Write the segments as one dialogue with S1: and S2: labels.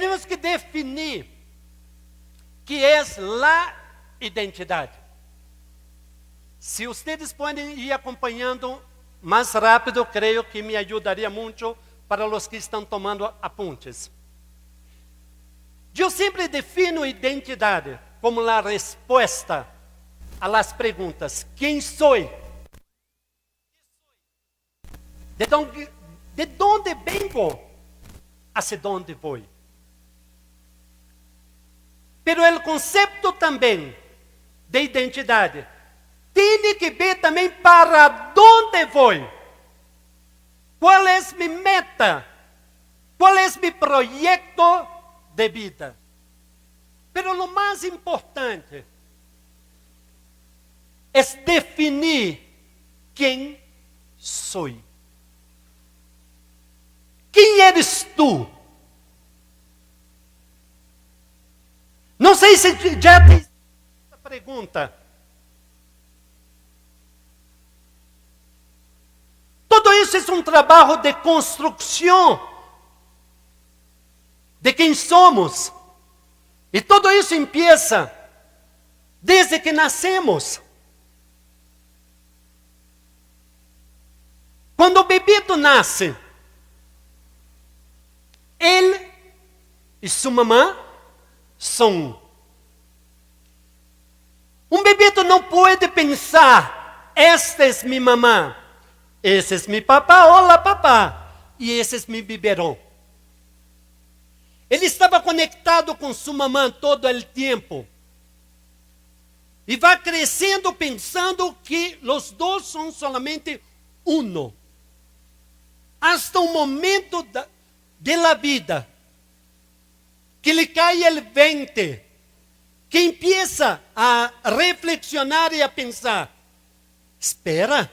S1: Temos que definir que é a identidade. Se vocês podem ir acompanhando mais rápido, creio que me ajudaria muito para os que estão tomando apuntes. Eu sempre defino identidade como a resposta a las perguntas: quem sou? De onde vengo? Hacia onde vou? Pero o conceito também de identidade tem que ver também para onde vou. Qual é minha meta? Qual é meu projeto de vida? Pero o mais importante é definir quem sou. Quem eres tu? Não sei se já te fiz essa pergunta. Todo isso é um trabalho de construção de quem somos. E tudo isso empieza desde que nascemos. Quando o bebito nasce, ele e sua mamã são um bebito não pode pensar: esta é minha mamã, esse é meu papá, olá papá, e esse é meu biberão. Ele estava conectado com sua mamã todo o tempo. E vai crescendo pensando que os dois são solamente uno. Hasta um momento de la vida que lhe cai o 20, que empieza a reflexionar e a pensar: espera,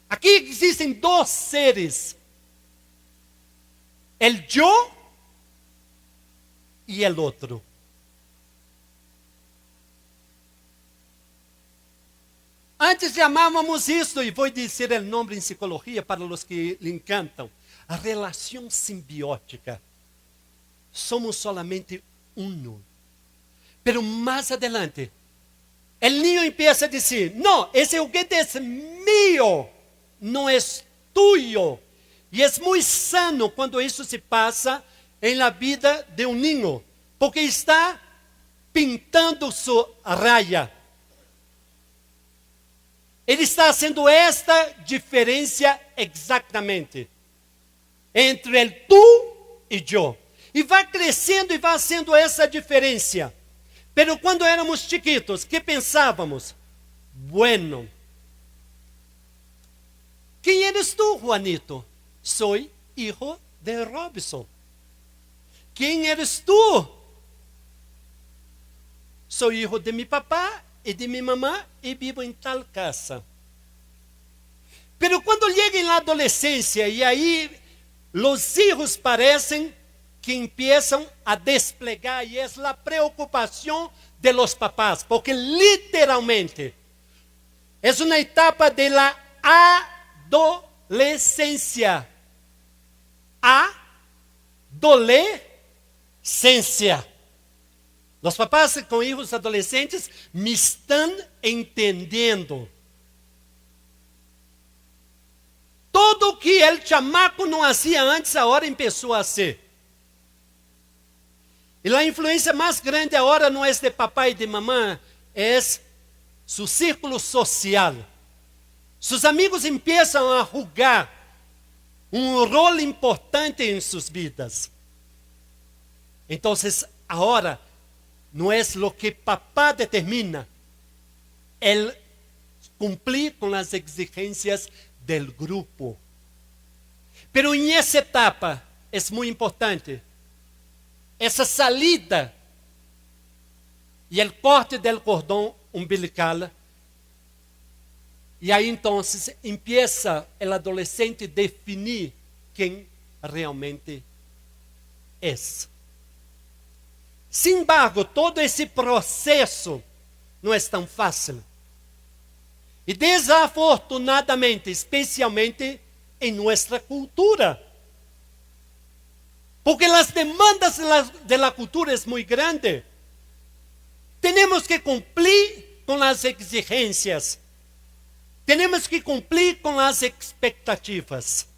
S1: aqui existem dois seres, el yo e el outro. Antes chamávamos isso, e vou dizer o nome em psicologia para os que lhe encantam, a relação simbiótica. Somos solamente uno. Pero mais adelante, o niño empieza a dizer: não, esse juguete é mío, não é tuyo. E é muito sano quando isso se passa em la vida de um niño, porque está pintando sua raya. Ele está fazendo esta diferença exatamente entre el tu e eu. E vai crescendo e vai fazendo essa diferença. Pero quando éramos chiquitos, que pensávamos? Bueno, quem eres tu, Juanito? Sou hijo de Robson. Quem eres tu? Sou hijo de mi papá e de minha mamã e vivo em tal casa. Pero quando chega na adolescência, e aí os hijos parecem que empiezam a desplegar, e é a preocupação de los papás, porque literalmente é uma etapa de la adolescência. Adolescência. Os papás com filhos adolescentes me estão entendendo. Tudo o que o chamaco não fazia antes, agora começou a ser. E a influência mais grande agora não é de papai e de mamãe, é seu círculo social. Seus amigos começam a jogar um rol importante em suas vidas. Então, agora, não é o que papá determina, é cumprir com as exigências do grupo. Pero em essa etapa, é muito importante, essa salida e o corte do cordão umbilical. E aí, então, empieza o adolescente a definir quem realmente é. Sin embargo, todo esse processo não é tão fácil. E desafortunadamente, especialmente em nossa cultura, Porque as demandas de la cultura é muito grande. Temos que cumprir com as exigências. Temos que cumprir com as expectativas.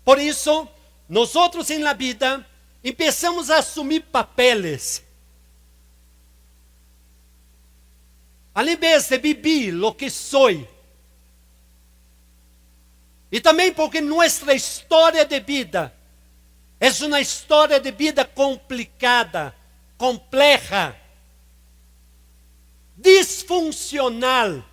S1: Por isso, nós em la vida começamos a assumir papeles. Ao invés de viver o que sou. E também porque nossa história de vida é uma história de vida complicada, complexa, disfuncional.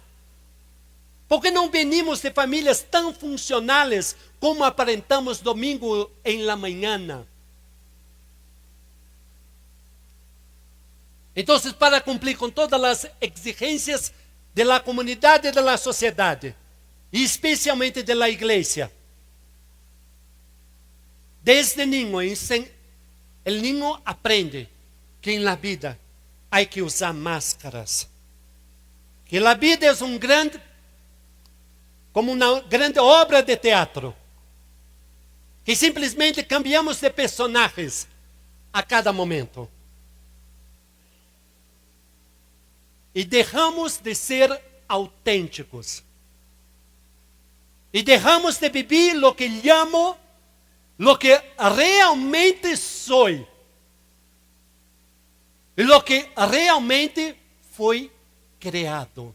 S1: Porque não venimos de famílias tão funcionais como aparentamos domingo em la manhã. Então, para cumprir com todas as exigências da comunidade e da sociedade, e especialmente da igreja, desde niño, o niño aprende que na vida há que usar máscaras. Que a vida é como uma grande obra de teatro. Que simplesmente cambiamos de personagens a cada momento. E deixamos de ser autênticos. E deixamos de viver o que llamo, o que realmente sou. E o que realmente foi criado.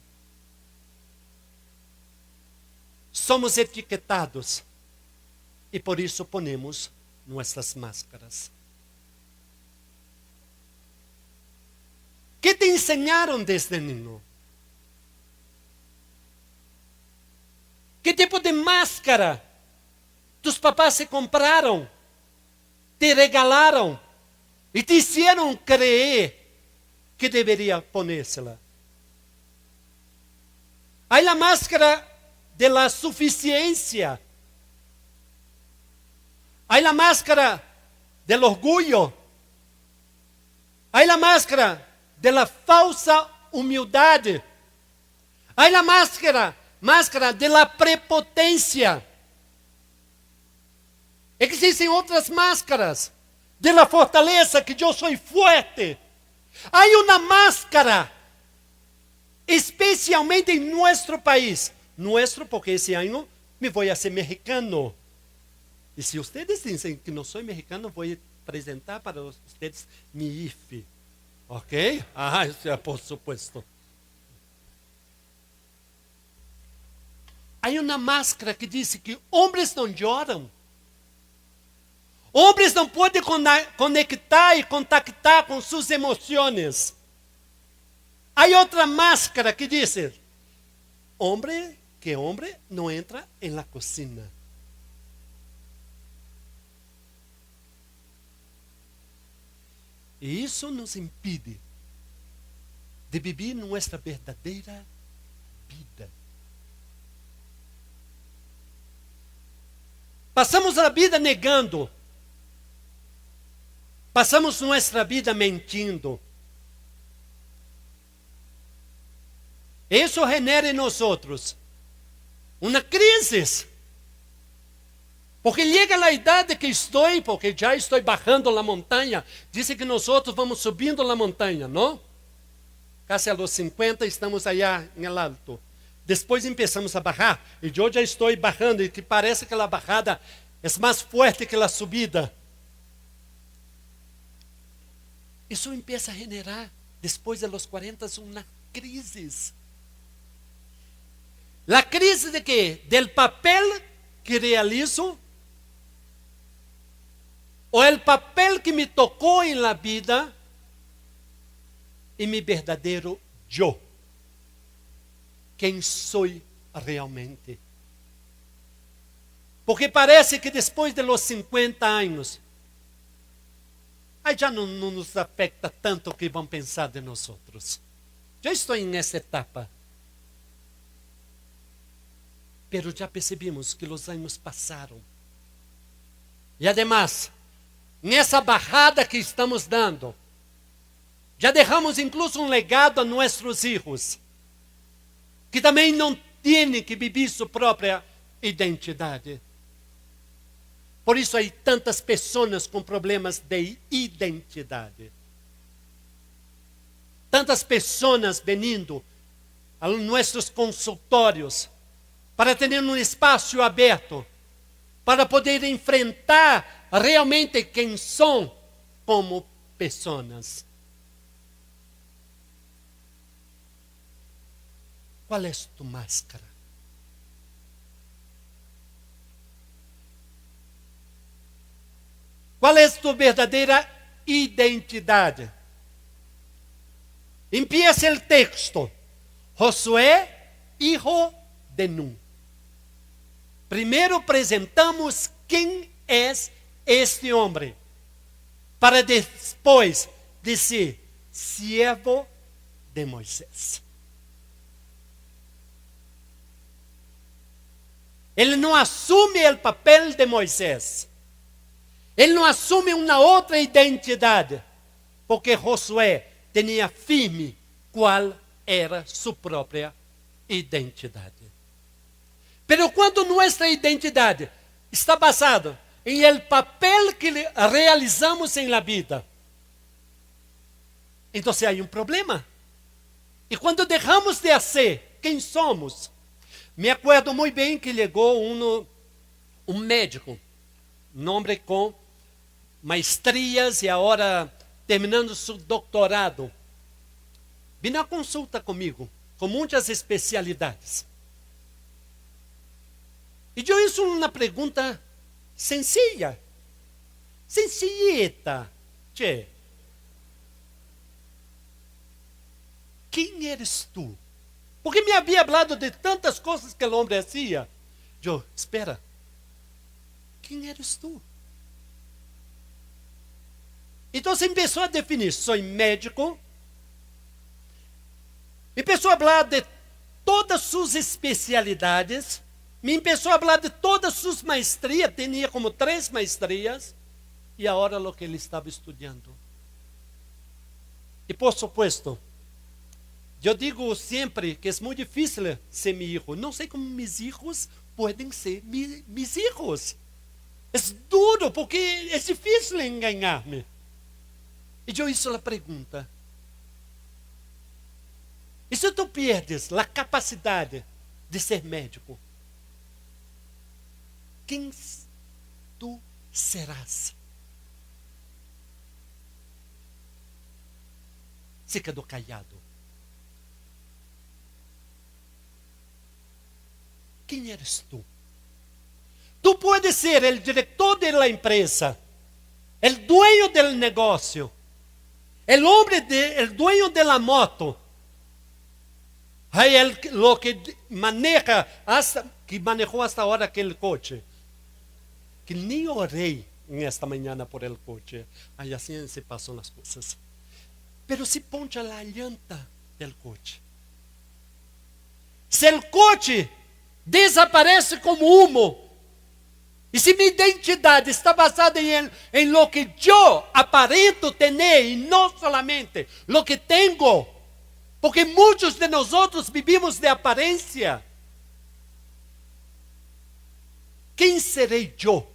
S1: Somos etiquetados. E por isso ponemos nossas máscaras. ¿Qué te ensinaram desde niño? ¿Qué tipo de máscara tus papás se compraram, te regalaram e te hicieron creer que deveria ponérsela? Há a máscara de la suficiência. Há a máscara del orgulho. Há a máscara de la falsa humildade. Há a máscara de la prepotência. Existem outras máscaras. De la fortaleza, que eu sou forte. Há uma máscara, especialmente em nosso país. Nosso, porque esse ano me vou a ser mexicano. E se vocês dizem que não sou mexicano, vou apresentar para vocês mi IFE. Ok? Ah, isso é por supuesto. Há uma máscara que diz que homens não choram. Homens não podem conectar e contactar com suas emoções. Há outra máscara que diz: homem não entra em la cocina. E isso nos impede de viver nossa verdadeira vida. Passamos a vida negando. Passamos nossa vida mentindo. Isso genera em nós uma crise. Porque chega a idade que estou, porque já estou bajando a montanha. Dizem que nós vamos subindo a montanha, não? Casi a los 50 estamos allá em el alto. Depois começamos a bajar. E eu já estou bajando. E que parece que a bajada é mais forte que a subida. Isso começa a generar, depois de los 40, uma crise. A crise de quê? Del papel que realizo, ou o papel que me tocou em la vida, e meu verdadeiro eu. Quem sou realmente. Porque parece que depois de los 50 anos, aí já não nos afeta tanto o que vão pensar de nós outros. Já estou nessa etapa. Pero já percebemos que os anos passaram. E además, nessa barrada que estamos dando, já deixamos incluso um legado a nossos filhos, que também não têm que viver sua própria identidade. Por isso há tantas pessoas com problemas de identidade. Tantas pessoas vindo a nossos consultórios para ter um espaço aberto, para poder enfrentar realmente quem são como pessoas. Qual é tu máscara? Qual é tu verdadeira identidade? Empieza o texto. Josué, hijo de Nun. Primeiro apresentamos quem é este homem, para depois dizer, siervo de Moisés. Ele não assume o papel de Moisés. Ele não assume uma outra identidade, porque Josué tinha firme qual era sua própria identidade. Pero quando nossa identidade está basada em el papel que realizamos em la vida, então há um problema. E quando deixamos de ser quem somos, me acordo muito bem que chegou um médico, um homem com maestrias e agora terminando seu doutorado, vim na consulta comigo, com muitas especialidades. E eu fiz uma pergunta sencilla, sencillita. Che, quem eres tu? Porque me havia falado de tantas coisas que o homem fazia. Eu, espera, quem eres tu? Então começou a definir, sou médico. Me começou a falar de todas suas especialidades. Me começou a falar de todas suas maestrias. Tinha como 3 maestrias. E agora o que ele estava estudando. E por supuesto, eu digo sempre que é muito difícil ser meu filho. Não sei como meus filhos podem ser meus filhos. É duro, porque é difícil enganar-me. E eu hice a pergunta. E se tu perdes a capacidade de ser médico, quem tu serás? Se quedou callado. Quem eres tu? Tu puedes ser o diretor da empresa, o dueño do negócio, o dueño da moto, o que maneja que manejou hasta agora aquele coche, que nem orei esta manhã por el coche. Aí assim se passam as coisas. Pero se poncha a llanta del coche. Se o coche desaparece como humo, e se minha identidade está basada em lo que eu aparento ter, e não solamente lo que tenho, porque muitos de nós vivimos de aparência. Quem serei eu?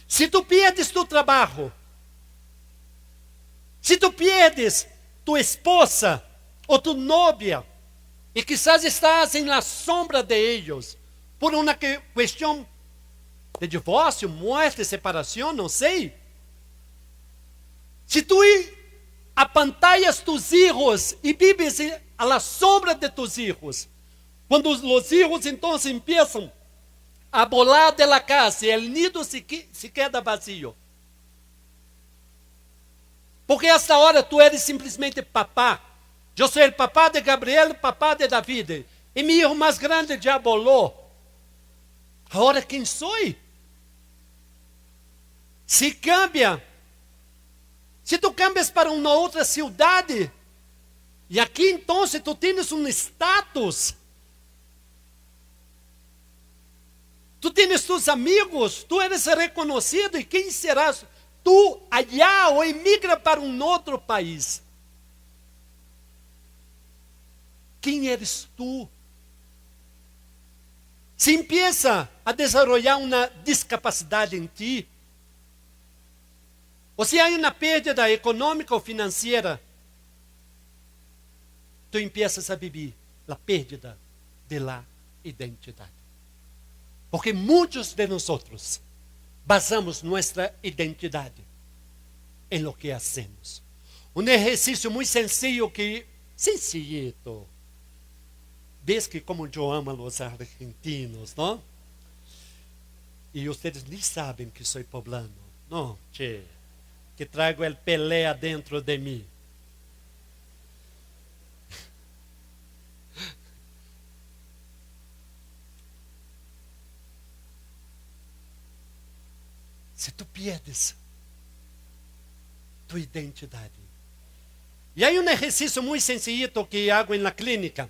S1: Se tu perdes tu trabalho, se tu perdes tu esposa ou tu novia, e quizás estás em la sombra de ellos, por uma questão de divórcio, morte, separação, não sei. Se tu apantallas tus hijos e vives a la sombra de tus hijos, quando os hijos então empiezam a volar de la casa, e o nido se queda vazio. Porque esta hora tu eres simplesmente papá. Eu sou o papá de Gabriel, papá de David. E meu irmão mais grande já volou. Agora quem sou? Se cambia. Se tu cambias para uma outra cidade, e aqui então tu tens um status, tu tens tus amigos, tu eres reconhecido, e quem serás tu allá ou emigra para um outro país? Quem eres tu? se empieza a desarrollar una discapacidad en ti, o si hay una pérdida económica o financiera, tú empiezas a vivir la pérdida de la identidad. Porque muchos de nosotros basamos nuestra identidad en lo que hacemos. Un ejercicio muy sencillo sencillito. Ves que como yo amo a los argentinos, ¿no? Y ustedes ni saben que soy poblano. No, che, que traigo el Pelé dentro de mí. Si tú pierdes tu identidad. Y hay un ejercicio muy sencillito que hago en la clínica,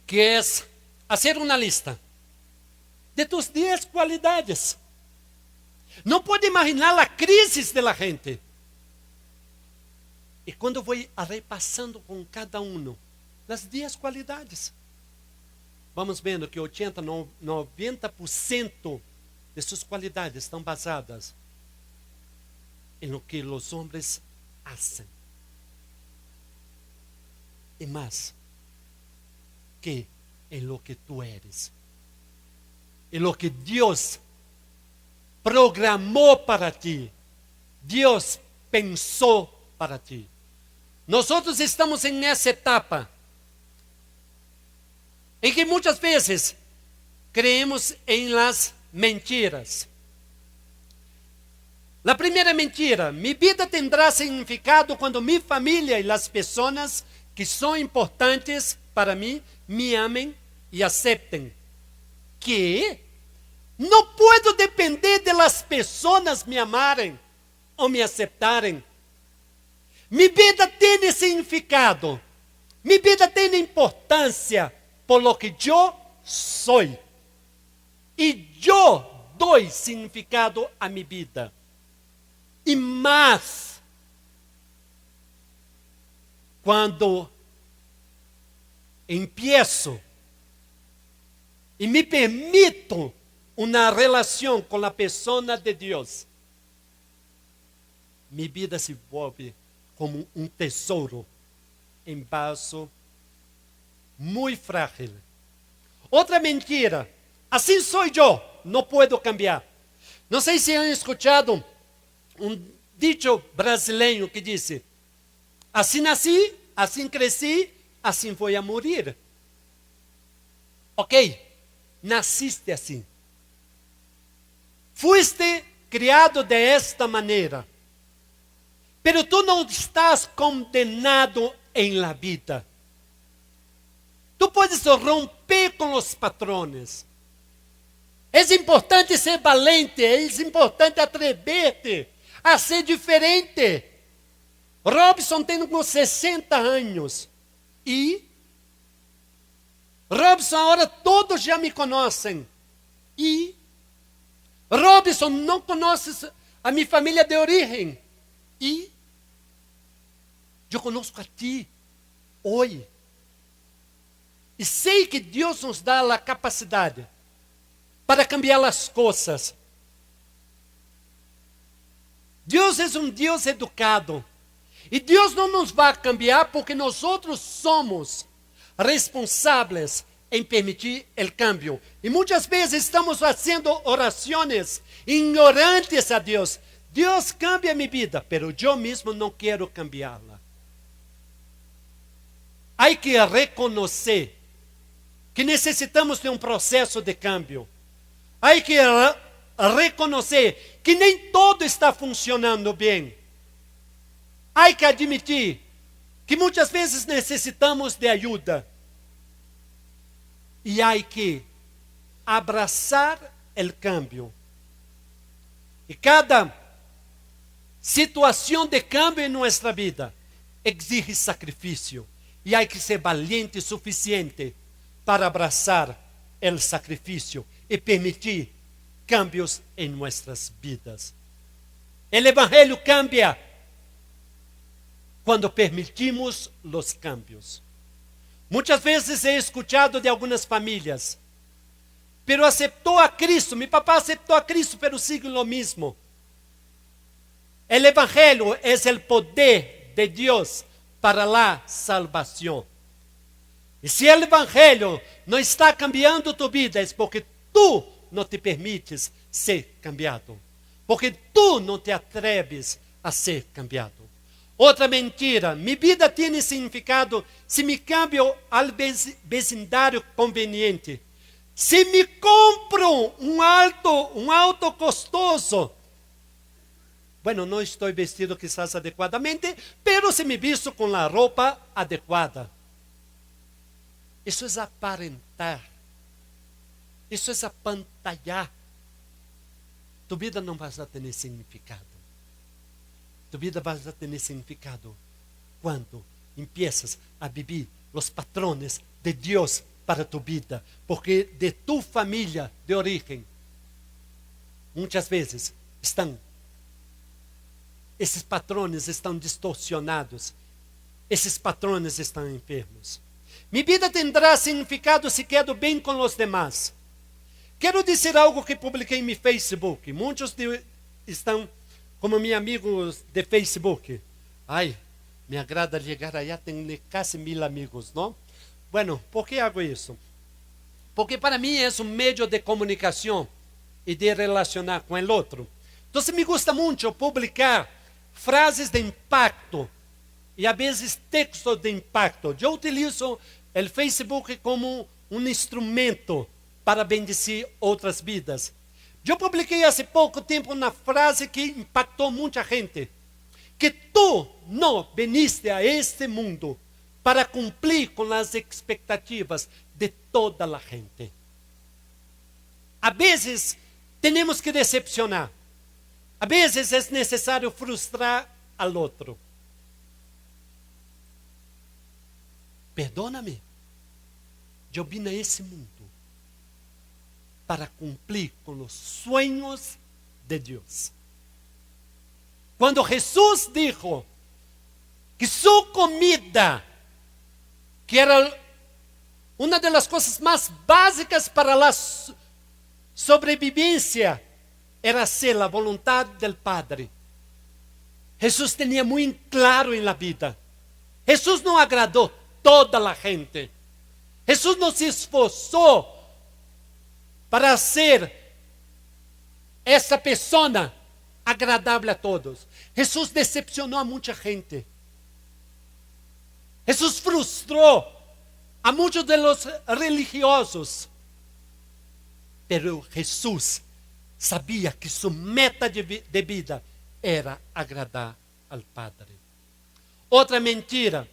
S1: que es hacer una lista de tus 10 cualidades. No puedo imaginar la crisis de la gente. Y cuando voy repasando con cada uno las 10 cualidades, vamos viendo que 80, 90% de sus cualidades están basadas en lo que los hombres hacen. Y más que en lo que tú eres. En lo que Dios programó para ti. Dios pensó para ti. Nosotros estamos en esa etapa en que muchas veces creemos en las mentiras. La primera mentira: mi vida tendrá significado cuando mi familia y las personas que son importantes para mí me amen y acepten. ¿Qué? No puedo depender de las personas me amaren o me aceptaren. Mi vida tiene significado. Mi vida tiene importancia por lo que yo soy. Y yo doy significado a mi vida. Y más cuando empiezo y me permito una relación con la persona de Dios, mi vida se vuelve como un tesoro en vaso muy frágil. Otra mentira: así soy yo, no puedo cambiar. No sé si han escuchado un dicho brasileño que dice: así nací, así crecí, así voy a morir. Ok, naciste así. Fuiste criado de esta manera. Pero tú no estás condenado en la vida. Tú puedes romper con los patrones. Es importante ser valiente, es importante atreverte a ser diferente. Robson tem 60 anos. E Robson, agora todos já me conhecem. E Robson não conhece a minha família de origem. E eu conosco a ti hoje. E sei que Deus nos dá a capacidade para cambiar as coisas. Deus é um Deus educado. E Deus não nos vai cambiar porque nós outros somos responsáveis em permitir o cambio. E muitas vezes estamos fazendo orações ignorantes a Deus. Deus cambia minha vida, pero eu mesmo não quero cambiá-la. Há que reconhecer que necessitamos de um processo de cambio. Há que reconhecer que nem todo está funcionando bem. Há que admitir que muitas vezes necessitamos de ajuda. E há que abraçar o cambio. E cada situação de cambio em nossa vida exige sacrifício. E há que ser valiente o suficiente para abraçar o sacrifício e permitir cambios em nossas vidas. O Evangelho cambia quando permitimos os cambios. Muitas vezes he escuchado de algumas famílias: pero aceptó a Cristo. Mi papá aceptó a Cristo, pero sigue lo mismo. El Evangelio es el poder de Dios para la salvación. Y si el Evangelio no está cambiando tu vida, es porque tú no te permites ser cambiado. Porque tú no te atreves a ser cambiado. Otra mentira: mi vida tiene significado si me cambio al vecindario conveniente. Si me compro un auto costoso, bueno, no estoy vestido quizás adecuadamente, pero si me visto con la ropa adecuada. Eso es aparentar. Eso es apantallar. Tu vida não vai ter significado. Tu vida vai ter significado quando empiezas a vivir os patrones de Deus para tu vida. Porque de tu família de origem, muitas vezes esses patrones estão distorcionados. Esses patrones estão enfermos. Mi vida tendrá significado se quedo bem com os demás. Quero dizer algo que publiquei em meu Facebook. Muitos estão como meus amigos de Facebook. Ai, me agrada chegar allá, tenho quase 1000 amigos, não? Bueno, por que hago isso? Porque para mim é um meio de comunicação e de relacionar com o outro. Então, me gusta muito publicar frases de impacto e a vezes textos de impacto. Eu utilizo o Facebook como um instrumento para bendecir outras vidas. Eu publiquei há pouco tempo uma frase que impactou muita gente. Que tu não viniste a este mundo para cumprir com as expectativas de toda a gente. A vezes, temos que decepcionar. A vezes, é necessário frustrar al outro. Perdóname. Eu vim a esse mundo para cumprir com os sonhos de Deus. Quando Jesus dijo que sua comida, que era uma das coisas mais básicas para a sobrevivência, era ser a vontade do Padre. Jesus tinha muito claro em la vida. Jesus não agradou toda a gente. Jesus não se esforçou para ser essa pessoa agradável a todos. Jesus decepcionou a muita gente. Jesus frustrou a muitos de los religiosos. Pero Jesus sabia que sua meta de vida era agradar ao Padre. Outra mentira: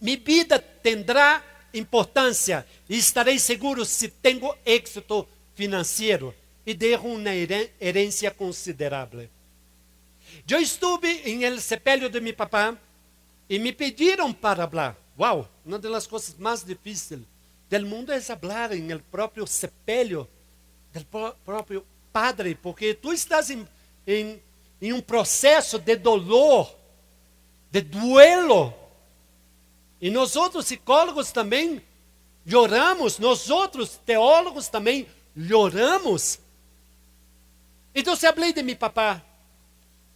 S1: minha vida terá importância e estarei seguro se tenho êxito financeiro e dejo uma herência considerável. Eu estive em el sepelio de meu papá e me pediram para falar. Uau, uma das coisas mais difíceis do mundo é falar em el próprio sepelio do próprio padre, porque tu estás em um processo de dolor, de duelo. E nós outros psicólogos também choramos, nós outros teólogos também choramos. Então, eu falei de meu papá.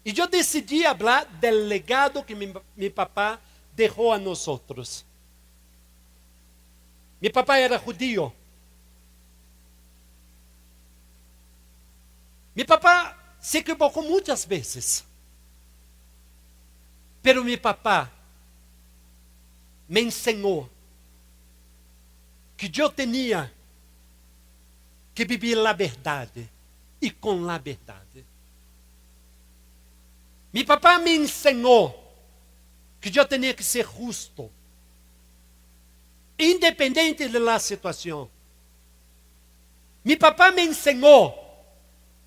S1: E eu decidi falar do legado que meu papá deixou a nós outros. Meu papá era judío. Meu papá se equivocou muitas vezes. Pero meu papá me ensinou que eu tinha que viver a verdade e com a verdade. Meu papá me ensinou que eu tinha que ser justo, independente da situação. Meu papá me ensinou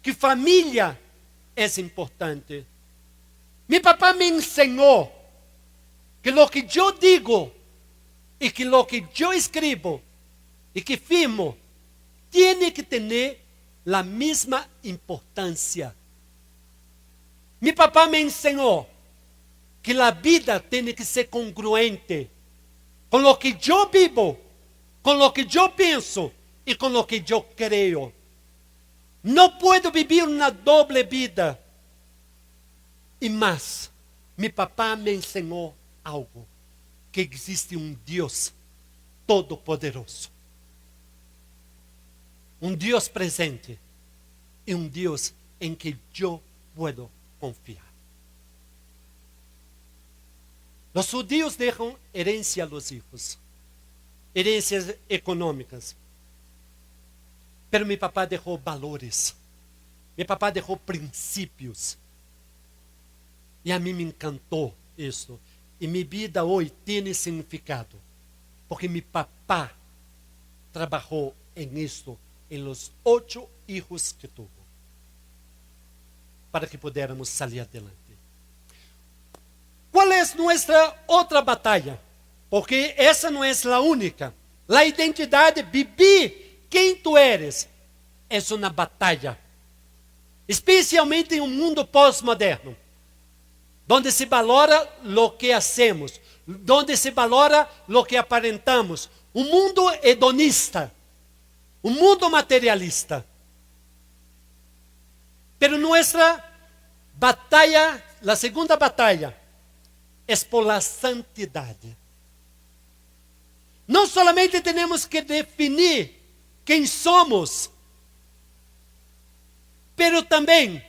S1: que família é importante. Meu papá me ensinou que lo que eu digo e que lo que eu escrevo e que firmo tem que ter a mesma importância. Meu papá me ensinou que a vida tem que ser congruente com o que eu vivo, com o que eu penso y con lo que yo creo. No puedo vivir una doble vida. Y más, mi papá me enseñó algo, que existe un Dios todopoderoso. Un Dios presente y un Dios en que yo puedo confiar. Los judíos dejan herencia a los hijos, herencias económicas. Pero mi papá dejó valores, mi papá dejó principios. Y a mí me encantó esto. Y mi vida hoy tiene significado, porque mi papá trabajó en esto, en los 8 hijos que tuvo, para que pudiéramos salir adelante. ¿Cuál es nuestra otra batalla? Porque esa no es la única. La identidad, vivir quem tu eres, é uma batalha. Especialmente em um mundo pós-moderno, onde se valora lo que hacemos, onde se valora lo que aparentamos. Um mundo hedonista, um mundo materialista. Pero nuestra batalla, la segunda batalla, es por la santidad. Não solamente temos que definir quem somos, pero também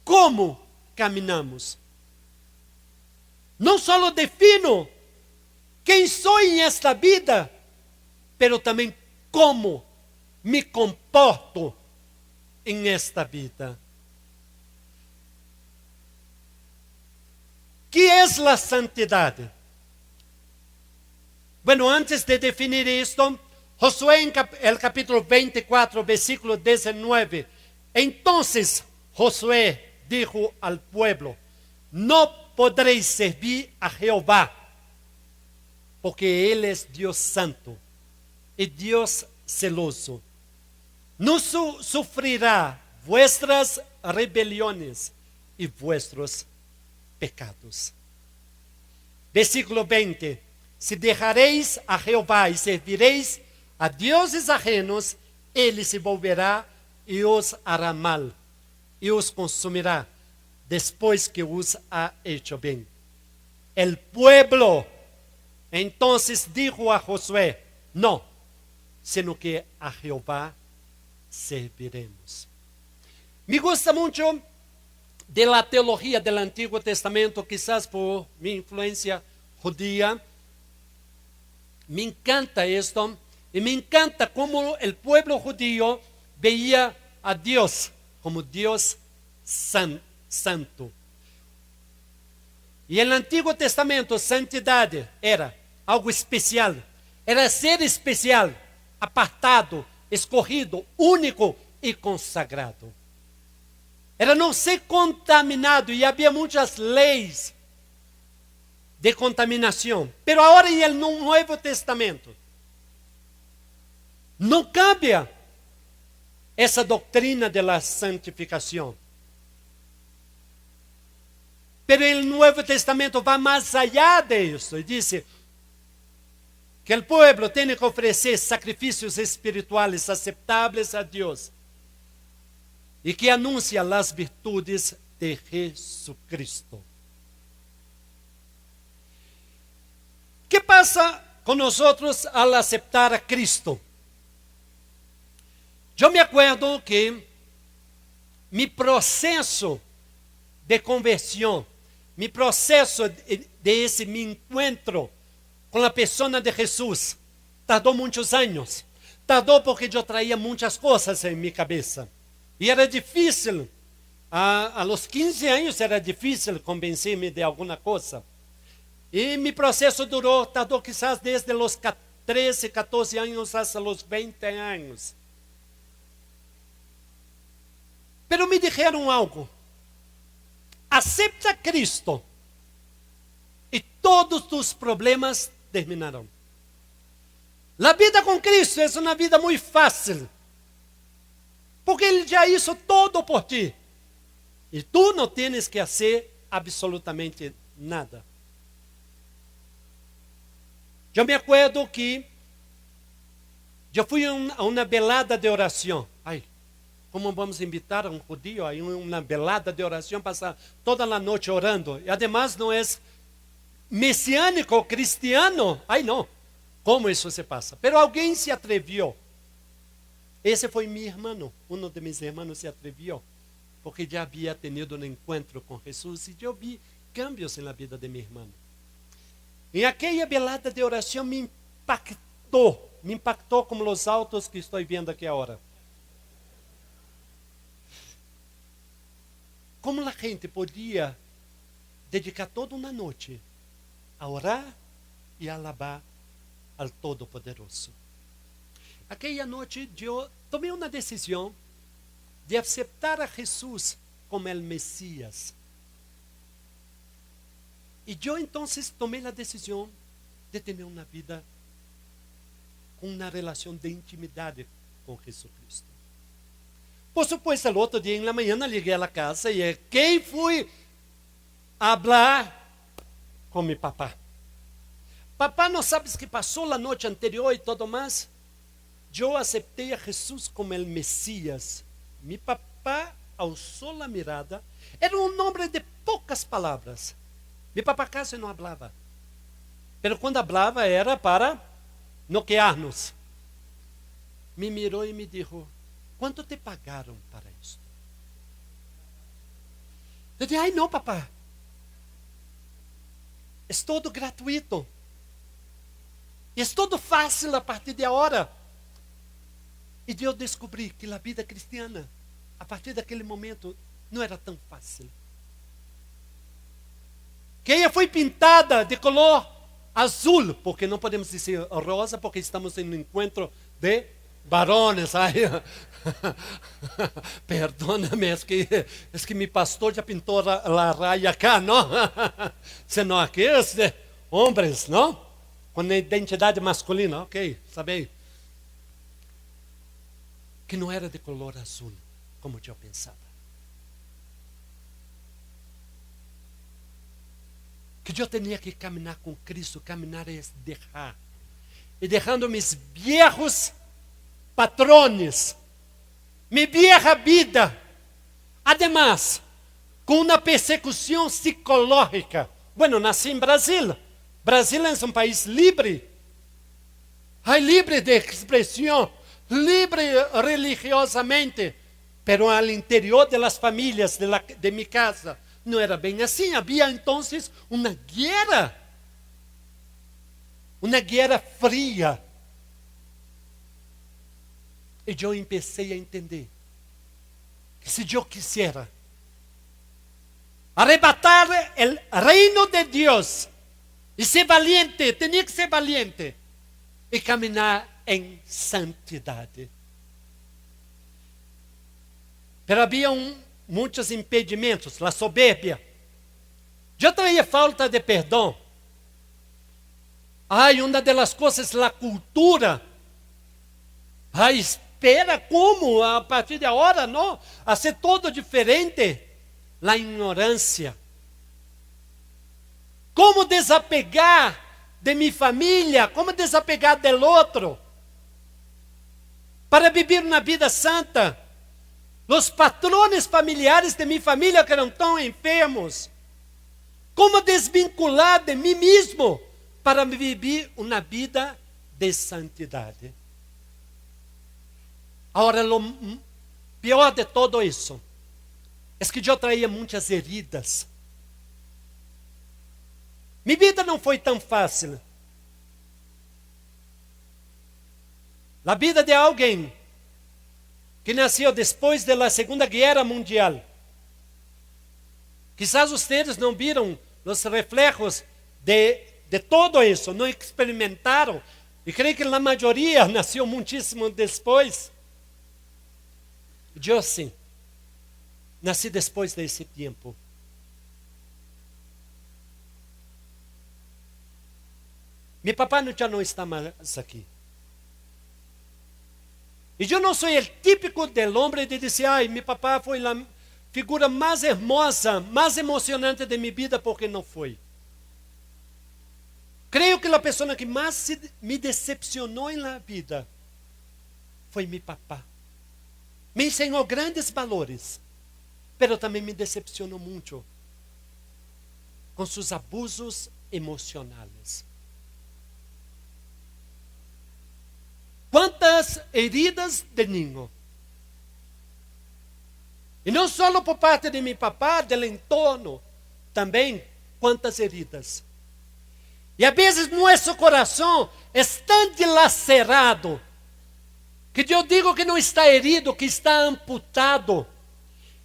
S1: como caminhamos. Não só defino quem sou em esta vida, pero também como me comporto em esta vida. ¿Qué es la santidad? Bueno, antes de definir esto, Josué en el capítulo 24, versículo 19. Entonces Josué dijo al pueblo: no podréis servir a Jehová, porque Él es Dios santo y Dios celoso. No sufrirá vuestras rebeliones y vuestros pecados. Versículo 20. Si dejaréis a Jehová y serviréis a dioses ajenos, Ele se volverá e os hará mal, e os consumirá, después que os ha hecho bien. El pueblo entonces dijo a Josué: no, sino que a Jehová serviremos. Me gusta mucho de la teología del Antiguo Testamento, quizás por mi influencia judía. Me encanta esto, y me encanta cómo el pueblo judío veía a Dios como Dios santo. Y en el Antiguo Testamento, santidad era algo especial, era ser especial, apartado, escogido, único y consagrado. Era não ser contaminado, e havia muitas leis de contaminação. Pero agora em el Nuevo Testamento não cambia essa doutrina de la santificação. Pero el Nuevo Testamento vai mais allá de isso e diz que o pueblo tem que oferecer sacrifícios espirituais aceptáveis a Deus, e que anuncia as virtudes de Jesucristo. ¿Qué pasa con nosotros al aceptar a Cristo? Yo me acuerdo que mi proceso de conversión, mi proceso de ese mi encuentro con la persona de Jesús, tardó muchos años. Tardó porque yo traía muchas cosas en mi cabeza. Y era difícil, a los 15 años era difícil convencerme de alguna cosa. Y mi proceso tardó quizás desde los 13, 14 años hasta los 20 años. Pero me dijeron algo: acepta a Cristo y todos tus problemas terminarán. La vida con Cristo es una vida muy fácil, porque Ele já hizo todo por ti. E tu não tienes que hacer absolutamente nada. Eu me acuerdo que Eu fui a uma velada de oração. Ai, como vamos invitar a um judío a uma velada de oração, passar toda a noite orando? E además não é messiânico, cristiano. Ai, não. Como isso se passa? Pero alguém se atreviu. Esse foi meu irmão. Um de meus irmãos se atreviu. Porque já havia tenido um encontro com Jesus. E eu vi cambios na vida de meu irmão. Em aquela velada de oração me impactou como os autos que estou vendo aqui agora. Como a gente podia dedicar toda uma noite a orar e a alabar ao Todo-Poderoso. Aquela noite eu tomei uma decisão de aceitar a Jesus como o Messias. E eu então tomei a decisão de ter uma vida com uma relação de intimidade com Jesucristo. Por supuesto, o outro dia, na manhã, liguei à casa e quem fui falar com meu papá. Papá, não sabes que passou a noite anterior e tudo mais? Eu aceitei a Jesus como o Messias. Meu papá alçou a mirada. Era um homem de poucas palavras. Meu papá quase não falava. Mas quando falava era para noquear-nos. Me mirou e me disse: quanto te pagaram para isso? Eu disse: ai não, papá. É todo gratuito. É todo fácil a partir de agora. E eu descobri que a vida cristiana, a partir daquele momento, não era tão fácil. Que ela foi pintada de color azul, porque não podemos dizer rosa, porque estamos em um encontro de varones. Perdóname, es que mi pastor já pintou a raya acá, não? Senão aqui é de homens, não? Com identidade masculina, ok, sabei. Que não era de color azul, como eu pensava. Que eu tinha que caminhar com Cristo, caminhar é deixar. E deixando meus viejos patrones, minha vieja vida. Además, com uma persecução psicológica. Bueno, nasci em Brasil. Brasil é um país livre. Livre de expressão. Libre religiosamente, pero al interior de las familias de mi casa no era bem assim. Havia entonces uma guerra fria. E eu comecei a entender que se eu quisera arrebatar o reino de Deus e ser valiente, tinha que ser valiente e caminhar em santidade. Pero havia muitos impedimentos, a soberbia. Eu traía falta de perdão. Uma das coisas, a cultura. Espera como, a partir de agora, não? A ser todo diferente. A ignorância. Como desapegar de minha família? Como desapegar do outro? Para viver uma vida santa. Os patrones familiares de minha família que eram tão enfermos. Como desvincular de mim mesmo para viver uma vida de santidade. Agora, o pior de todo isso é que eu traía muitas heridas. Minha vida não foi tão fácil. A vida de alguém que nasceu depois da Segunda Guerra Mundial. Quizás vocês não viram os reflejos de todo isso, não experimentaram. E creio que a maioria nasceu muitíssimo depois. Eu sim, nasci depois desse tempo. Meu papai já não está mais aqui. E eu não sou o típico del homem de dizer: ai, meu papai foi a figura mais hermosa, mais emocionante de minha vida, porque não foi. Creio que a pessoa que mais me decepcionou na vida foi mi papá. Me ensinou grandes valores, pero também me decepcionou muito com seus abusos emocionais. Quantas heridas de niño. E não só por parte de mi papá, do entorno, também quantas heridas. E a vezes nosso coração é tão dilacerado, que eu digo que não está herido, que está amputado.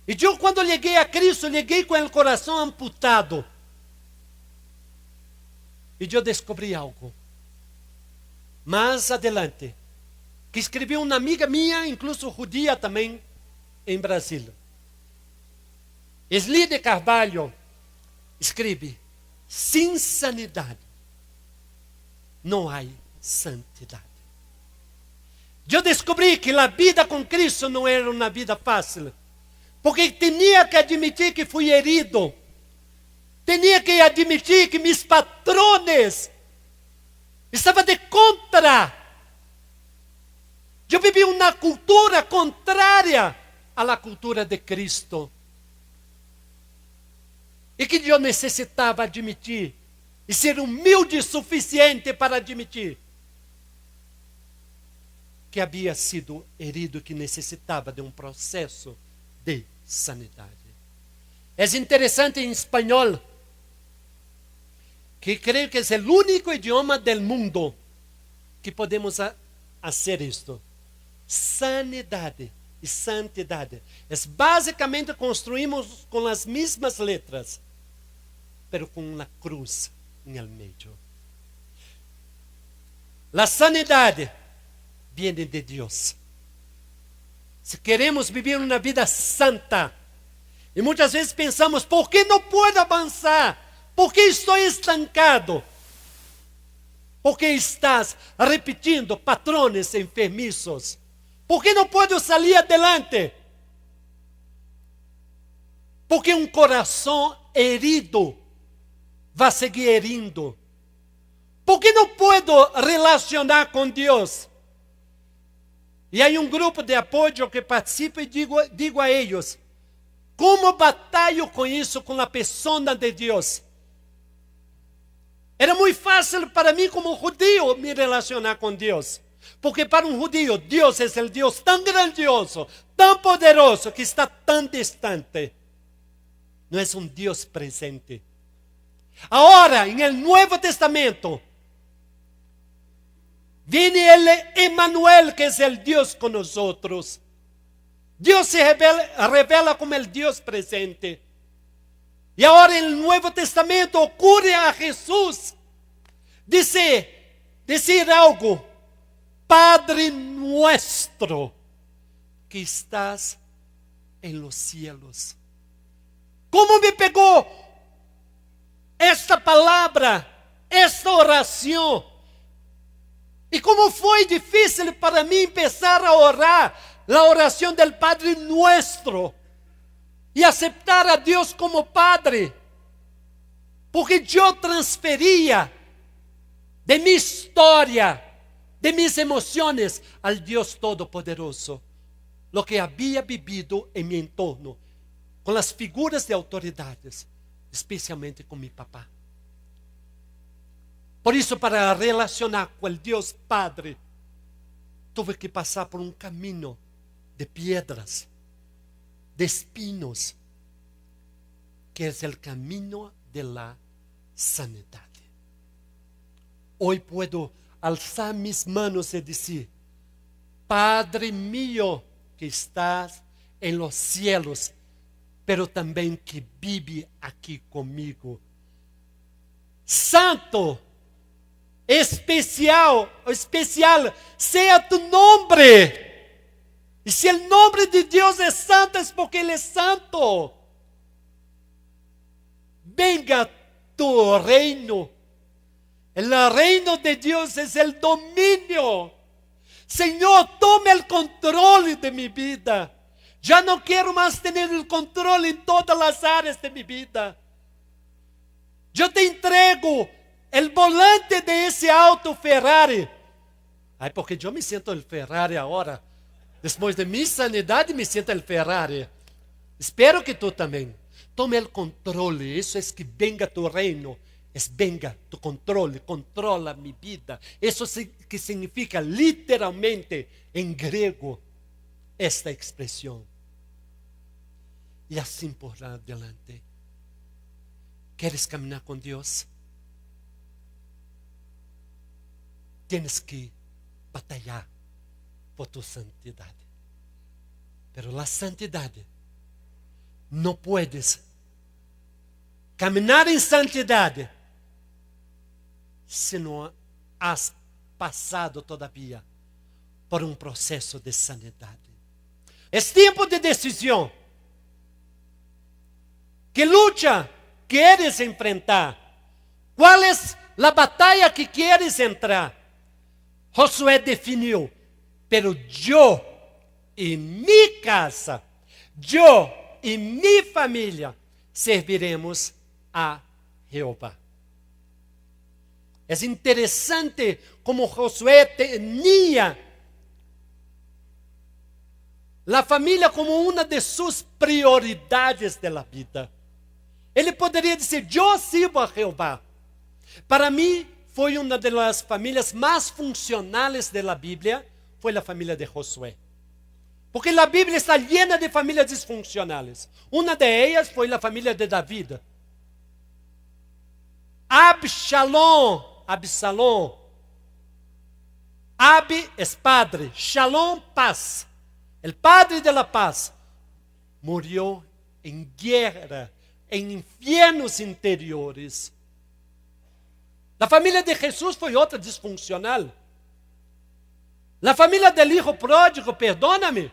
S1: E eu, quando cheguei a Cristo, cheguei com o coração amputado. E eu descobri algo. Mais adelante, que escreveu uma amiga minha, incluso judia também, em Brasília. Esli de Carvalho escreve: sem sanidade não há santidade. Eu descobri que a vida com Cristo não era uma vida fácil, porque tinha que admitir que fui herido, tinha que admitir que meus patrones estavam de contra. Eu vivi uma cultura contrária à cultura de Cristo. E que eu necessitava admitir, e ser humilde o suficiente para admitir, que havia sido herido, que necessitava de um processo de sanidade. É interessante em espanhol, que creio que é o único idioma do mundo que podemos fazer isto. Sanidade e santidade. Basicamente construímos com as mesmas letras, pero com uma cruz em el meio. A sanidade vem de Deus. Se queremos viver uma vida santa, e muitas vezes pensamos: por que não posso avançar? Por que estou estancado? Porque estás repetindo patrones enfermizos. Por que não posso sair adelante? Porque um coração herido vai seguir herindo. Por que não posso relacionar com Deus? E há um grupo de apoio que participa e digo a eles: como batalho com isso, com a pessoa de Deus? Era muito fácil para mim, como judío, me relacionar com Deus. Porque para um judío, Deus é o Deus tão grandioso, tão poderoso, que está tão distante. Não é um Deus presente. Agora, em el Nuevo Testamento, vem ele Emmanuel, que é o Deus com nós. Deus se revela como o Deus presente. E agora, no Novo Testamento, ocorre a Jesus dizer algo: Padre nuestro, que estás en los cielos. Como me pegou esta palavra, esta oração? E como foi difícil para mim começar a orar a oração del Padre Nuestro e aceitar a Deus como Padre, porque eu transferia de minha história, de mis emociones, al Dios Todopoderoso, lo que había vivido en mi entorno, con las figuras de autoridades, especialmente con mi papá. Por isso, para relacionar com o Deus Padre, tive que passar por um caminho de piedras, de espinos, que é o caminho de la sanidade. Hoy puedo alzar mis manos e dizer: Padre mío que estás en los cielos, pero também que vive aqui comigo. Santo, especial, sea tu nombre. E se o nome de Deus é santo, é porque Ele é santo. Venga tu reino. El reino de Dios es el dominio. Señor, tome el control de mi vida. Ya no quiero más tener el control en todas las áreas de mi vida. Yo te entrego el volante de ese auto Ferrari. Ay, porque yo me siento el Ferrari ahora. Después de mi sanidad me siento el Ferrari. Espero que tú también. Tome el control. Eso es que venga tu reino. Es venga tu control. Controla mi vida. Eso que significa literalmente en griego esta expresión. Y así por adelante. ¿Quieres caminar con Dios? Tienes que batallar por tu santidad. Pero la santidad, no puedes caminar en santidad si no has pasado todavía por un proceso de sanidad. Es tiempo de decisión. ¿Qué lucha quieres enfrentar? ¿Cuál es la batalla que quieres entrar? Josué definió, pero yo y mi casa, yo y mi familia serviremos a Jehová. Es interesante como Josué tenía la familia como una de sus prioridades de la vida. Ele poderia dizer, yo sirvo a Jehová. Para mí, foi uma das famílias mais funcionais da Bíblia, foi a família de Josué. Porque a Bíblia está llena de famílias disfuncionais. Uma de ellas foi a família de David. Absalom. Ab es padre, Shalom, paz. El padre de la paz murió en guerra, en infiernos interiores. La familia de Jesús fue otra disfuncional. La familia del hijo pródigo, perdóname.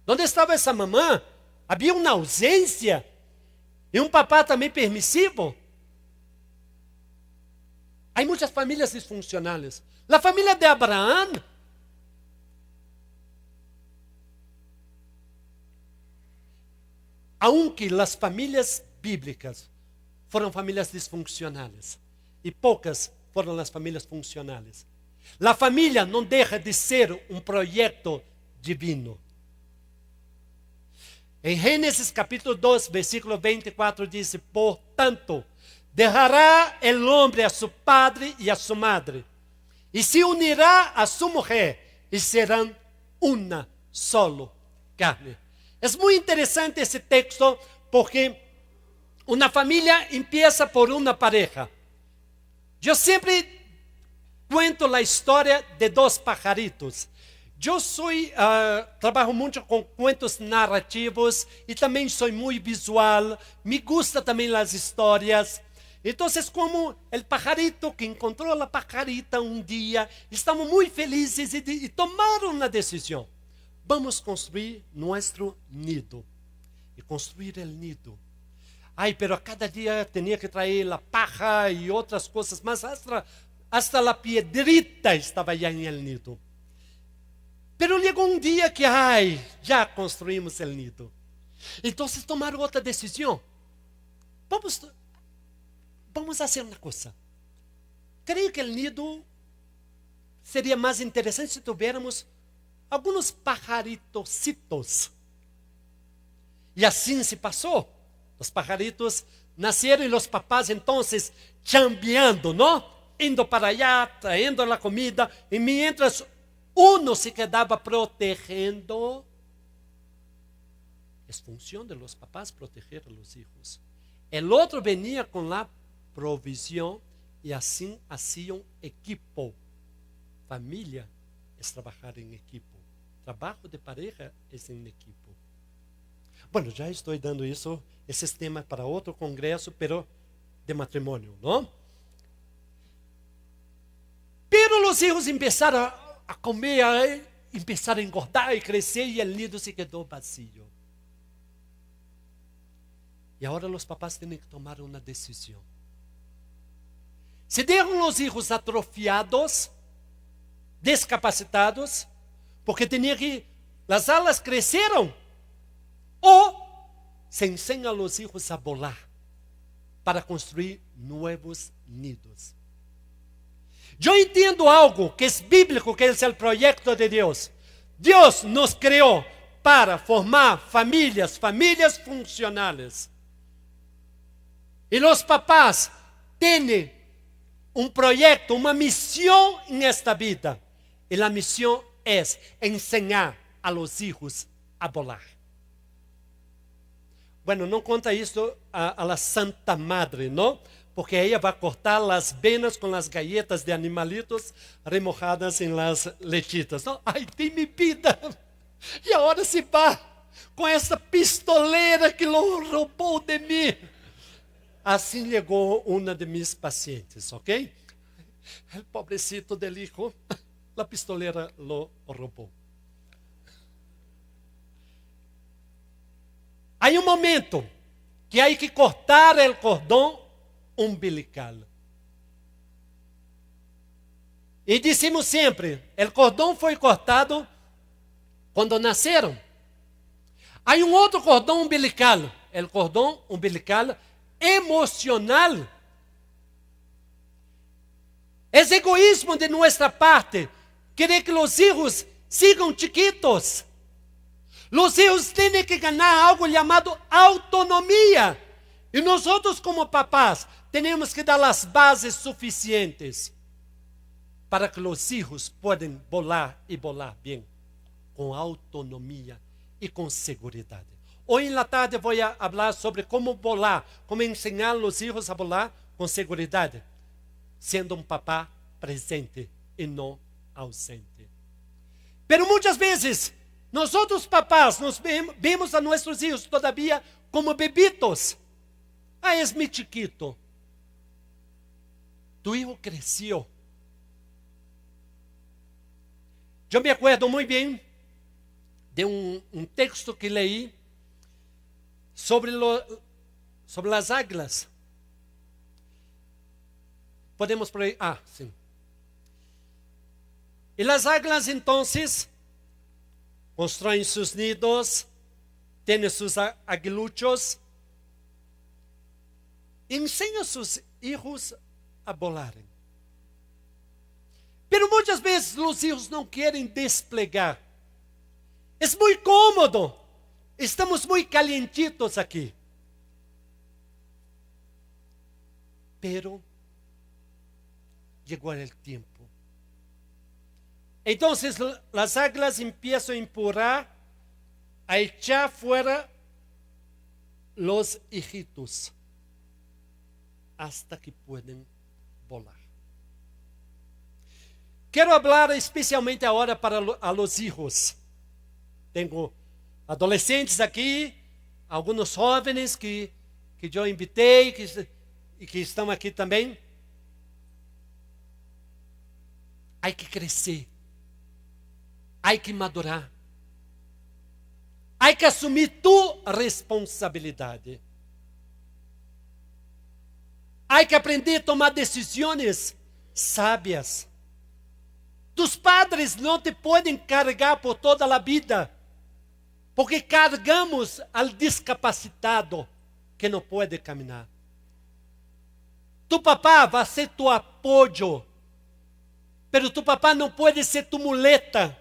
S1: ¿Dónde estaba esa mamá? Había una ausencia. Y un papá también permisivo. Hay muchas familias disfuncionales. La familia de Abraham. Aunque las familias bíblicas fueron familias disfuncionales y pocas fueron las familias funcionales, la familia no deja de ser un proyecto divino. En Génesis capítulo 2, versículo 24 dice, por tanto, dejará el hombre a su padre y a su madre, y se unirá a su mujer, y serán una solo carne. Es muy interesante ese texto porque una familia empieza por una pareja. Yo siempre cuento la historia de dos pajaritos. Yo trabajo mucho con cuentos narrativos y también soy muy visual. Me gustan también las historias. Entonces, como el pajarito que encontró a la pajarita un día, estamos muy felices y tomaron una decisión. Vamos a construir nuestro nido. Y construir el nido. Ay, pero cada día tenía que traer la paja y otras cosas más. Hasta la piedrita estaba ya en el nido. Pero llegó un día que, ya construimos el nido. Entonces tomaron otra decisión. Vamos a hacer una cosa. Creo que el nido sería más interesante si tuviéramos algunos pajaritositos. Y así se pasó. Los pajaritos nacieron y los papás entonces chambeando, ¿no? Indo para allá, trayendo la comida. Y mientras uno se quedaba protegiendo, es función de los papás proteger a los hijos. El otro venía con la provisión y así hacían equipo. Familia es trabajar en equipo. Trabajo de pareja es en equipo. Bueno, ya estoy dando ese tema para otro congreso, pero de matrimonio, ¿no? Pero los hijos empezaron a comer, empezaron a engordar y crecer y el nido se quedó vacío. Y ahora los papás tienen que tomar una decisión. Se dejan los hijos atrofiados, descapacitados, porque las alas crecieron, o se enseña a los hijos a volar para construir nuevos nidos. Yo entiendo algo que es bíblico, que es el proyecto de Dios. Deus nos criou para formar famílias funcionales. E os papás têm um projeto, uma missão nesta vida. E a missão é ensinar a los hijos a volar. Bueno, não conta isso a la Santa Madre, não? Porque ella vai cortar as venas com as galletas de animalitos remojadas em las lechitas. Não? Ai, tem mi vida. E agora se vai com essa pistoleira que lo roubou de mim. Assim chegou uma de mis pacientes, ok? O pobrecito del hijo, a pistoleira lo roubou. Há um momento que há que cortar o cordão umbilical. E dizemos sempre, o cordão foi cortado quando nasceram. Há um outro cordão umbilical, o cordão umbilical emocional. É egoísmo de nossa parte querer que os filhos sigam chiquitos. Os hijos têm que ganhar algo chamado autonomia. E nós, como papás, temos que dar as bases suficientes para que os hijos possam volar e volar bem, com autonomia e com segurança. Hoje na tarde vou falar sobre como volar, como ensinar os hijos a volar com segurança, sendo um papá presente e não ausente. Pero muitas vezes, nós papás nos vemos a nossos filhos todavia como bebitos. Ah, es mi chiquito. Tu hijo creció. Eu me acuerdo muito bem de um texto que leí sobre as águilas. Podemos por aí? Ah, sim. E as águilas, então, constroem seus nidos, têm seus aguiluchos, ensinam seus filhos a volarem. Pero muitas vezes os filhos não querem desplegar. É muito cômodo. Estamos muito calientitos aqui. Pero chegou o tempo. Então, as águilas começam a empurrar, a echar fora os hijitos, hasta que podem volar. Quero falar especialmente agora para los hijos. Tenho adolescentes aqui, alguns jovens que eu invitei e que estão aqui também. Há que crescer. Há que madurar. Há que assumir tua responsabilidade. Há que aprender a tomar decisões sábias. Tus padres não te podem carregar por toda a vida, porque carregamos al discapacitado que não pode caminhar. Tu papá vai ser tu apoio, pero tu papá não pode ser tu muleta,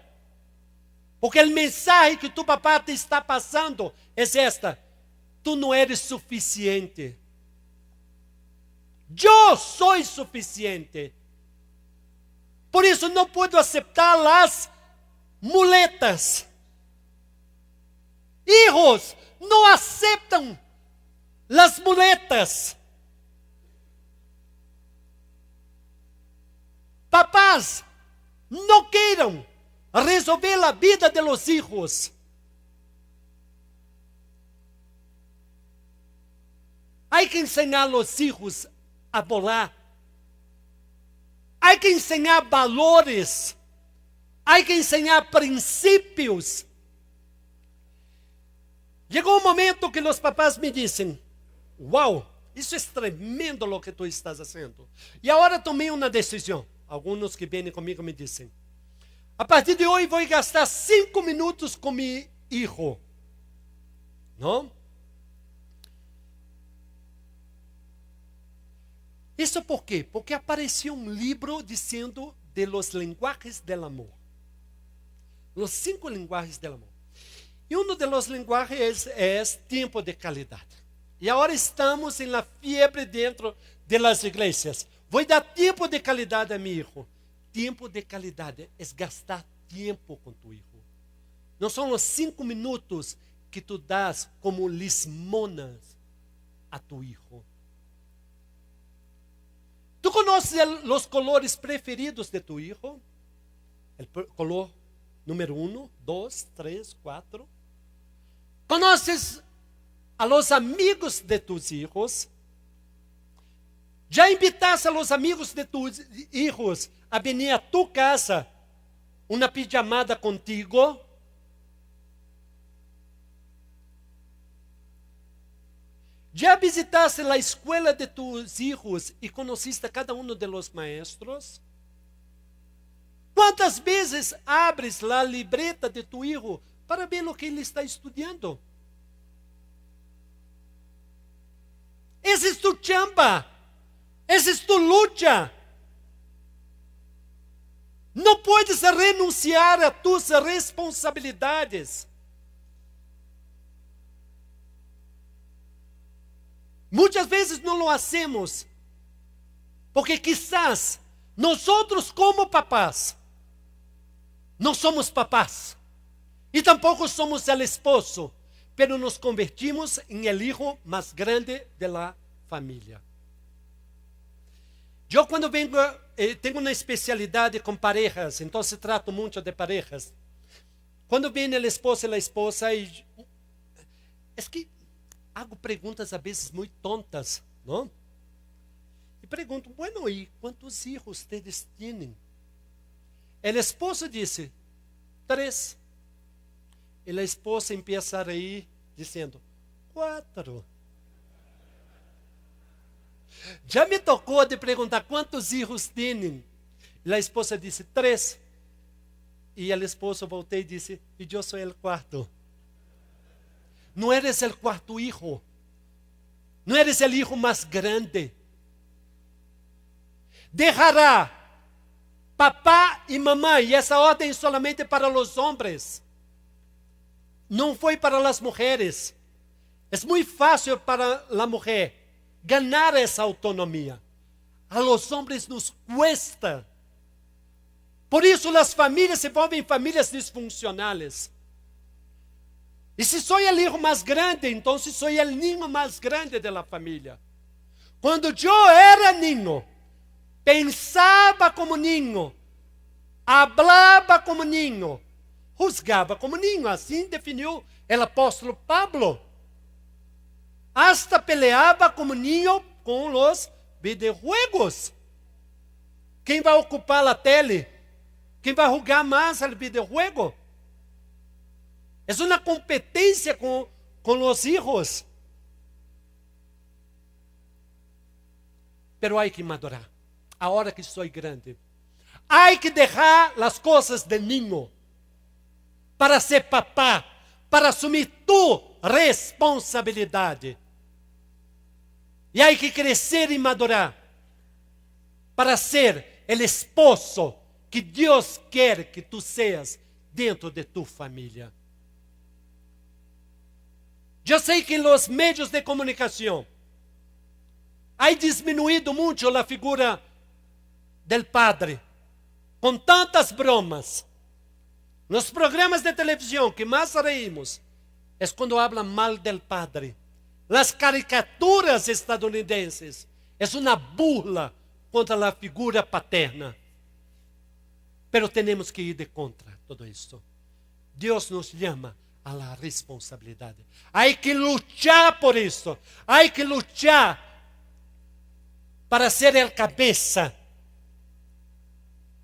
S1: porque o mensagem que tu papá te está passando é esta: tu não eres suficiente. Eu sou suficiente. Por isso não puedo aceitar as muletas. Hijos não aceitam as muletas. Papás não queiram resolver a vida de los hijos. Há que ensinar los hijos a volar. Há que ensinar valores. Há que ensinar princípios. Chegou um momento que os papás me dizem: uau, isso é tremendo o que tu estás fazendo. E agora tomei uma decisão. Alguns que vêm comigo me dizem: a partir de hoje vou gastar 5 minutos com meu filho. Não? Isso por quê? Porque apareceu um livro dizendo de los lenguajes del amor. Los 5 lenguajes del amor. Y uno de los lenguajes es tiempo de calidad. Y ahora estamos en la fiebre dentro de las iglesias. Voy a dar tiempo de calidad a mi hijo. Tiempo de calidad es gastar tiempo con tu hijo. No son los 5 minutos que tú das como limonas a tu hijo. ¿Tú conoces los colores preferidos de tu hijo? El color número 1, 2, 3, 4. ¿Conoces a los amigos de tus hijos? ¿Ya invitaste a los amigos de tus hijos a venir a tu casa una pijamada contigo? ¿Ya visitaste la escuela de tus hijos y conociste a cada uno de los maestros? ¿Cuántas veces abres la libreta de tu hijo para ver lo que él está estudiando? Esa es tu chamba. Esa es tu lucha. No puedes renunciar a tus responsabilidades. Muchas veces no lo hacemos porque quizás nosotros como papás no somos papás y tampoco somos el esposo, pero nos convertimos en el hijo más grande de la familia. Yo cuando vengo, tengo una especialidad con parejas, entonces trato mucho de parejas. Cuando viene el esposo y la esposa, es que hago preguntas a veces muy tontas, ¿no? Y pregunto, bueno, ¿y cuántos hijos ustedes tienen? El esposo dice, 3. Y la esposa empieza a reír diciendo, 4. Ya me tocó de preguntar cuántos hijos tienen. La esposa dice 3. Y el esposo voltea y dice, y yo soy el 4. No eres el 4º hijo. No eres el hijo más grande. Dejará papá y mamá, y esa orden solamente para los hombres. No fue para las mujeres. Es muy fácil para la mujer ganar esa autonomía. A los hombres nos cuesta. Por eso las familias se vuelven familias disfuncionales. Y si soy el hijo más grande, entonces soy el niño más grande de la familia. Cuando yo era niño, pensaba como niño, hablaba como niño, juzgaba como niño. Así definió el apóstolo Pablo. Hasta peleaba como niño con los videojuegos. ¿Quién va a ocupar la tele? ¿Quién va a jugar más al videojuego? Es una competencia con los hijos. Pero hay que madurar. Ahora que soy grande, hay que dejar las cosas de niño para ser papá, para asumir tu responsabilidad. Y hay que crecer y madurar para ser el esposo que Dios quiere que tú seas dentro de tu familia. Yo sé que en los medios de comunicación ha disminuido mucho la figura del padre, con tantas bromas. Los programas de televisión que más reímos es cuando hablan mal del padre. Las caricaturas estadounidenses es una burla contra la figura paterna. Pero tenemos que ir de contra todo esto. Dios nos llama a la responsabilidad. Hay que luchar por esto. Hay que luchar para ser el cabeza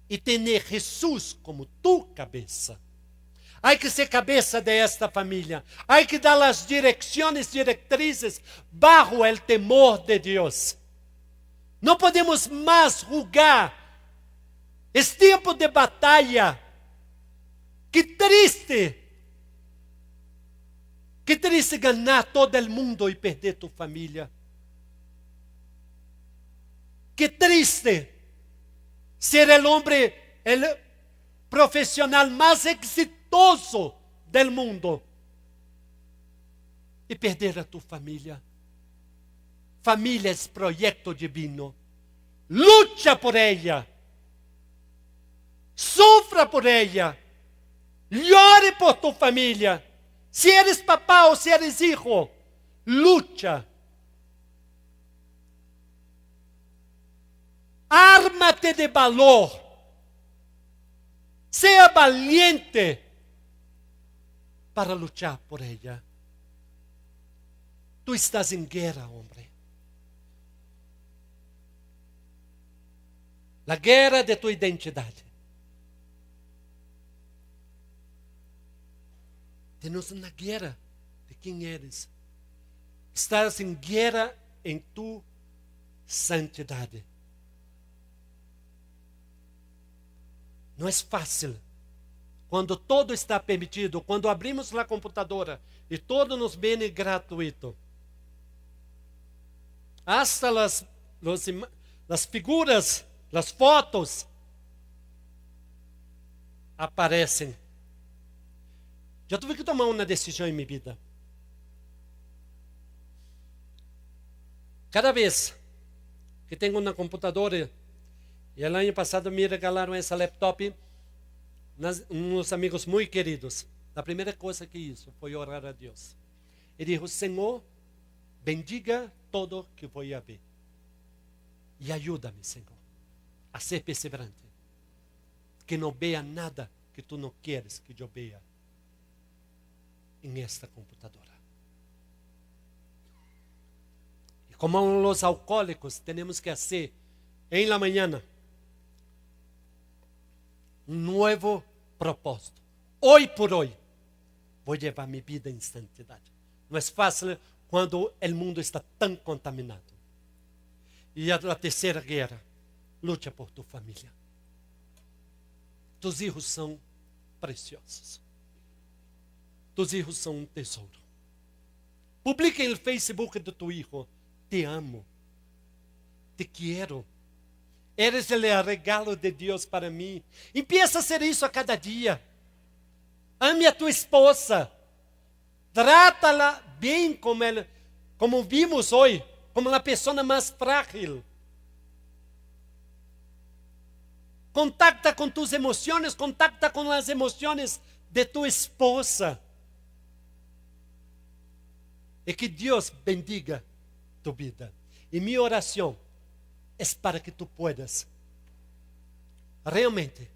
S1: y tener Jesús como tu cabeza. Hay que ser cabeza de esta familia. Hay que dar las directrices bajo el temor de Dios. No podemos más jugar. Es tiempo de batalla. Qué triste ganar todo el mundo y perder tu familia. Qué triste ser el hombre, el profesional más exitoso exitoso del mundo y perder a tu familia. Familia es proyecto divino. Lucha por ella. Sufra por ella. Llore por tu familia. Si eres papá o si eres hijo, lucha. Ármate de valor. Sea valiente para luchar por ella. Tú estás en guerra, hombre. La guerra de tu identidad. Tienes una guerra de quién eres. Estás en guerra en tu santidad. No es fácil. Cuando todo está permitido, cuando abrimos la computadora y todo nos viene gratuito. Hasta las figuras, las fotos aparecen. Eu tive que tomar uma decisão em minha vida. Cada vez que tenho uma computadora, e o ano passado me regalaram essa laptop, uns amigos muito queridos. A primeira coisa que hizo foi orar a Deus. E disse: Senhor, bendiga todo que vou a ver. E ajuda-me, Senhor, a ser perseverante. Que não veja nada que tu não queres que eu veja em esta computadora. E como os alcoólicos, temos que fazer em la mañana um novo propósito. Hoje por hoje, vou levar minha vida em santidade. Não é fácil quando o mundo está tão contaminado. E a terceira guerra, luta por tua família. Tus hijos são preciosos. Tus hijos são um tesouro. Publica no Facebook de tu hijo: te amo, te quero, eres o regalo de Deus para mim. Empieza a ser isso a cada dia. Ame a tua esposa, trata-la bem como vimos hoje, como uma pessoa mais frágil. Contacta com tus emoções, contacta com as emoções de tu esposa. E que Deus bendiga tu vida. E minha oração é para que tu puedas realmente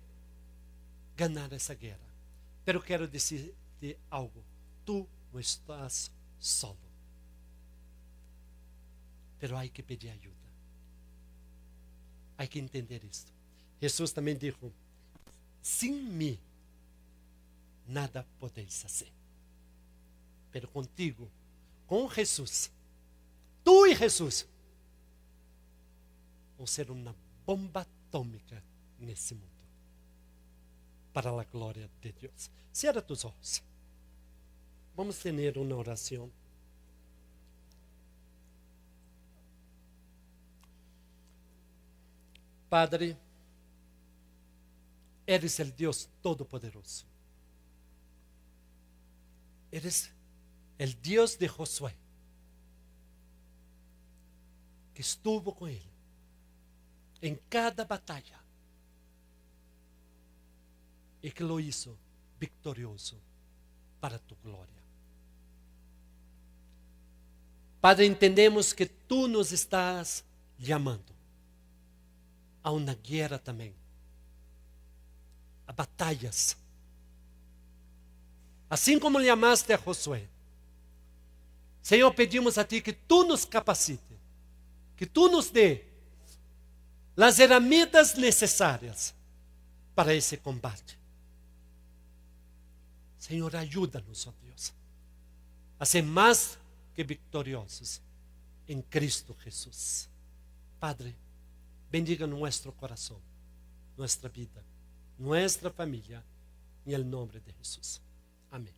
S1: ganhar essa guerra. Pero quero dizer-te algo. Tu não estás solo. Pero há que pedir ajuda. Há que entender isto. Jesus também disse: sem mim nada podeis fazer. Pero contigo, com Jesus, tu e Jesus vão ser uma bomba atômica nesse mundo, para a glória de Deus. Cierra tus olhos. Vamos ter uma oração. Padre, eres el Dios Todopoderoso. Eres el Dios de Josué, que estuvo con él en cada batalla y que lo hizo victorioso para tu gloria. Padre, entendemos que tú nos estás llamando a una guerra también, a batallas. Assim como llamaste a Josué, Senhor, pedimos a Ti que Tu nos capacite, que Tu nos dê as ferramentas necessárias para esse combate. Senhor, ajuda-nos, ó Deus, a ser mais que vitoriosos em Cristo Jesus. Padre, bendiga nosso coração, nossa vida, nossa família, em nome de Jesus. Amém.